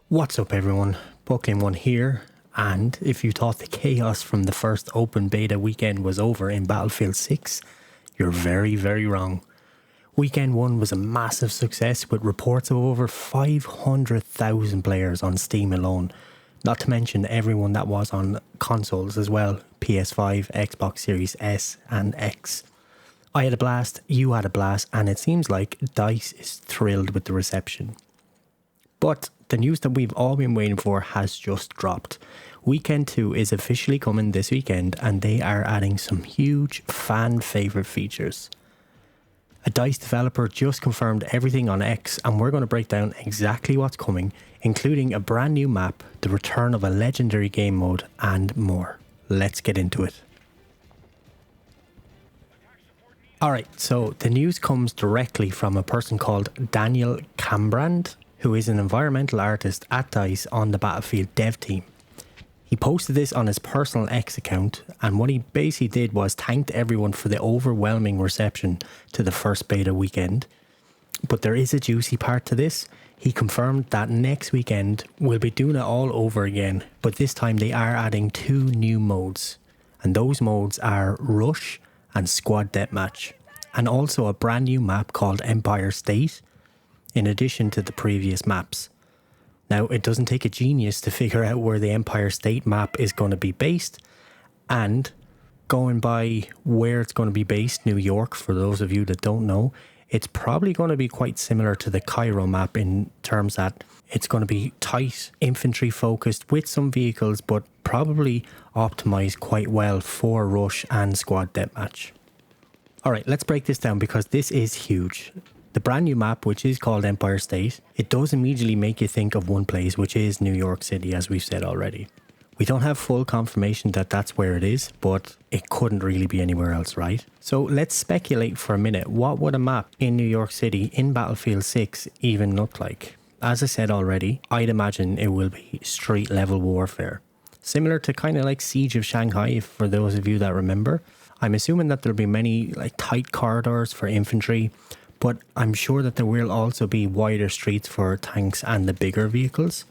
What's up everyone, BucklingOne here, and if you thought the chaos from the first open beta weekend was over in Battlefield 6, you're very, very wrong. Weekend 1 was a massive success with reports of over 500,000 players on Steam alone, not to mention everyone that was on consoles as well, PS5, Xbox Series S and X. I had a blast, you had a blast, and it seems like DICE is thrilled with the reception. But the news that we've all been waiting for has just dropped. Weekend 2 is officially coming this weekend and they are adding some huge fan favourite features. A DICE developer just confirmed everything on X and we're going to break down exactly what's coming, including a brand new map, the return of a legendary game mode and more. Let's get into it. Alright, so the news comes directly from a person called Daniel Cambrand, who is an environmental artist at DICE on the Battlefield dev team. He posted this on his personal X account, and what he basically did was thanked everyone for the overwhelming reception to the first beta weekend. But there is a juicy part to this. He confirmed that next weekend we'll be doing it all over again, but this time they are adding 2 new modes. And those modes are Rush and Squad Deathmatch, and also a brand new map called Empire State, in addition to the previous maps. Now, it doesn't take a genius to figure out where the Empire State map is going to be based, and going by where it's going to be based, New York, for those of you that don't know, it's probably going to be quite similar to the Cairo map in terms that it's going to be tight, infantry focused with some vehicles, but probably optimized quite well for Rush and Squad Deathmatch. Alright, let's break this down because this is huge. The brand new map, which is called Empire State, it does immediately make you think of one place, which is New York City, as we've said already. We don't have full confirmation that that's where it is, but it couldn't really be anywhere else, right? So let's speculate for a minute. What would a map in New York City in Battlefield 6 even look like? As I said already, I'd imagine it will be street level warfare. Similar to kind of like Siege of Shanghai, for those of you that remember. I'm assuming that there'll be many like tight corridors for infantry, but I'm sure that there will also be wider streets for tanks and the bigger vehicles.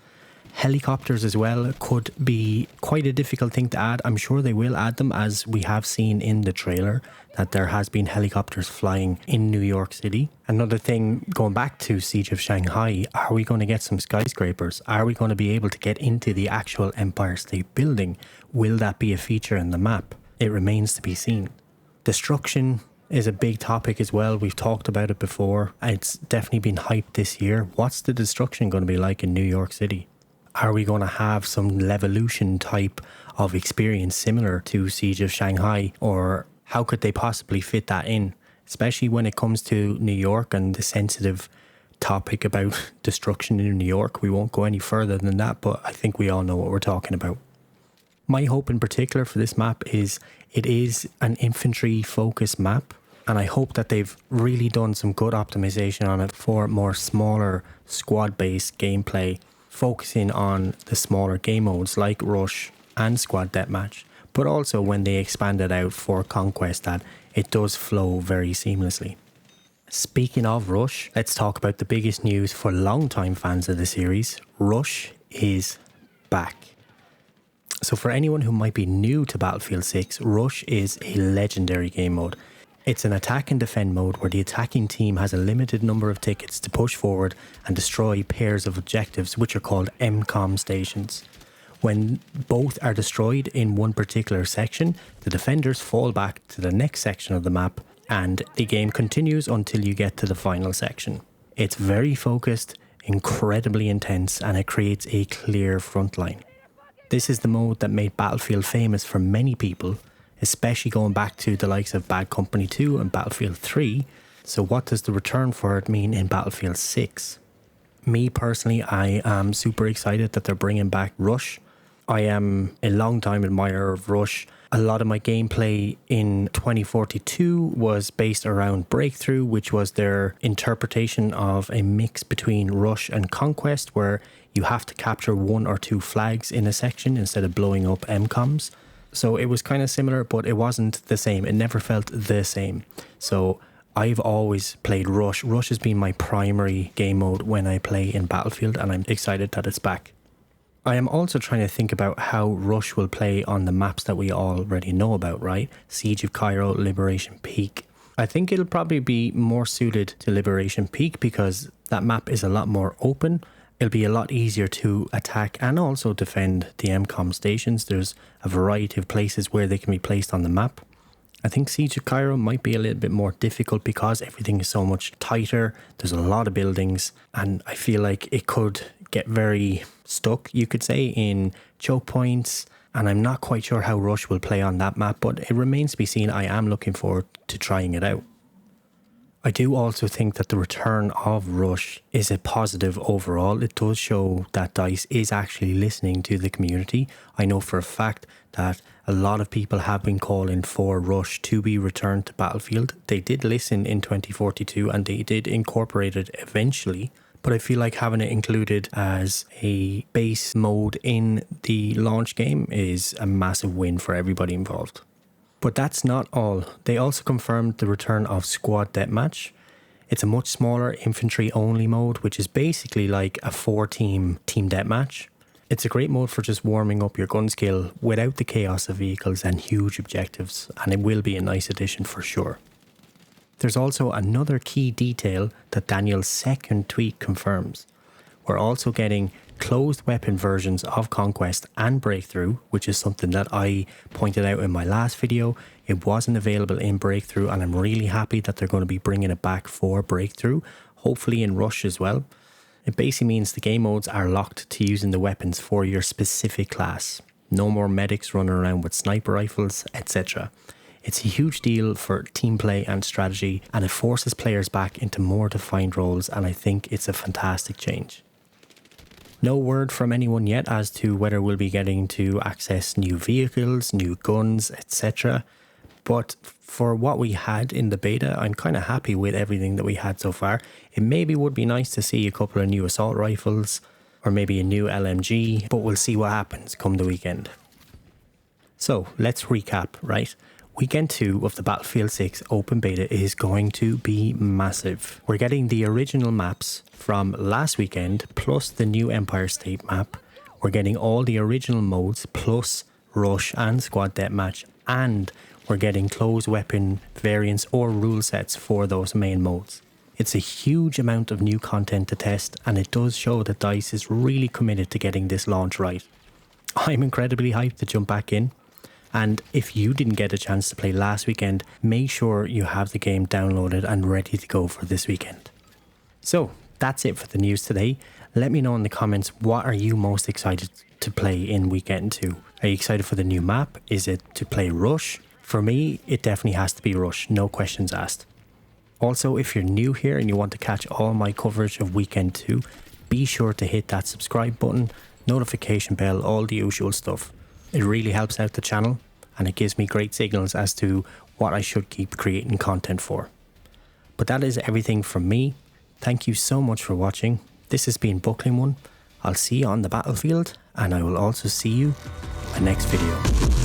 Helicopters as well could be quite a difficult thing to add. I'm sure they will add them, as we have seen in the trailer that there has been helicopters flying in New York City. Another thing, going back to Siege of Shanghai, are we going to get some skyscrapers? Are we going to be able to get into the actual Empire State Building? Will that be a feature in the map? It remains to be seen. Destruction is a big topic as well. We've talked about it before. It's definitely been hyped this year. What's the destruction going to be like in New York City? Are we going to have some Levolution type of experience similar to Siege of Shanghai, or how could they possibly fit that in? Especially when it comes to New York and the sensitive topic about destruction in New York. We won't go any further than that, but I think we all know what we're talking about. My hope in particular for this map is it is an infantry focused map, and I hope that they've really done some good optimization on it for more smaller squad based gameplay, focusing on the smaller game modes like Rush and Squad Deathmatch, but also when they expand it out for Conquest, that it does flow very seamlessly. Speaking of Rush, let's talk about the biggest news for longtime fans of the series. Rush is back. So for anyone who might be new to Battlefield 6, Rush is a legendary game mode. It's an attack and defend mode where the attacking team has a limited number of tickets to push forward and destroy pairs of objectives, which are called MCOM stations. When both are destroyed in one particular section, the defenders fall back to the next section of the map and the game continues until you get to the final section. It's very focused, incredibly intense, and it creates a clear front line. This is the mode that made Battlefield famous for many people, especially going back to the likes of Bad Company 2 and Battlefield 3. So what does the return for it mean in Battlefield 6? Me personally, I am super excited that they're bringing back Rush. I am a long-time admirer of Rush. A lot of my gameplay in 2042 was based around Breakthrough, which was their interpretation of a mix between Rush and Conquest, where you have to capture 1 or 2 flags in a section instead of blowing up MCOMs. So it was kind of similar, but it wasn't the same. It never felt the same. So I've always played Rush. Rush has been my primary game mode when I play in Battlefield, and I'm excited that it's back. I am also trying to think about how Rush will play on the maps that we already know about, right? Siege of Cairo, Liberation Peak. I think it'll probably be more suited to Liberation Peak because that map is a lot more open. It'll be a lot easier to attack and also defend the MCOM stations. There's a variety of places where they can be placed on the map. I think Siege of Cairo might be a little bit more difficult because everything is so much tighter. There's a lot of buildings, and I feel like it could get very stuck, you could say, in choke points. And I'm not quite sure how Rush will play on that map, but it remains to be seen. I am looking forward to trying it out. I do also think that the return of Rush is a positive overall. It does show that DICE is actually listening to the community. I know for a fact that a lot of people have been calling for Rush to be returned to Battlefield. They did listen in 2042 and they did incorporate it eventually. But I feel like having it included as a base mode in the launch game is a massive win for everybody involved. But that's not all. They also confirmed the return of Squad Deathmatch. It's a much smaller infantry only mode, which is basically like a 4-team team deathmatch. It's a great mode for just warming up your gun skill without the chaos of vehicles and huge objectives, and it will be a nice addition for sure. There's also another key detail that Daniel's second tweet confirms. We're also getting closed weapon versions of Conquest and Breakthrough, which is something that I pointed out in my last video. It wasn't available in Breakthrough, and I'm really happy that they're going to be bringing it back for Breakthrough, hopefully in Rush as well. It basically means the game modes are locked to using the weapons for your specific class. No more medics running around with sniper rifles, etc. It's a huge deal for team play and strategy, and it forces players back into more defined roles, and I think it's a fantastic change. No word from anyone yet as to whether we'll be getting to access new vehicles, new guns, etc. But for what we had in the beta, I'm kind of happy with everything that we had so far. It maybe would be nice to see a couple of new assault rifles or maybe a new LMG, but we'll see what happens come the weekend. So let's recap, right? Weekend 2 of the Battlefield 6 open beta is going to be massive. We're getting the original maps from last weekend plus the new Empire State map. We're getting all the original modes plus Rush and Squad Deathmatch, and we're getting closed weapon variants or rule sets for those main modes. It's a huge amount of new content to test, and it does show that DICE is really committed to getting this launch right. I'm incredibly hyped to jump back in. And if you didn't get a chance to play last weekend, make sure you have the game downloaded and ready to go for this weekend. So that's it for the news today. Let me know in the comments, what are you most excited to play in weekend 2? Are you excited for the new map? Is it to play Rush? For me, it definitely has to be Rush, no questions asked. Also, if you're new here and you want to catch all my coverage of weekend 2, be sure to hit that subscribe button, notification bell, all the usual stuff. It really helps out the channel, and it gives me great signals as to what I should keep creating content for. But that is everything from me. Thank you so much for watching. This has been BucklingOne. I'll see you on the battlefield, and I will also see you in my next video.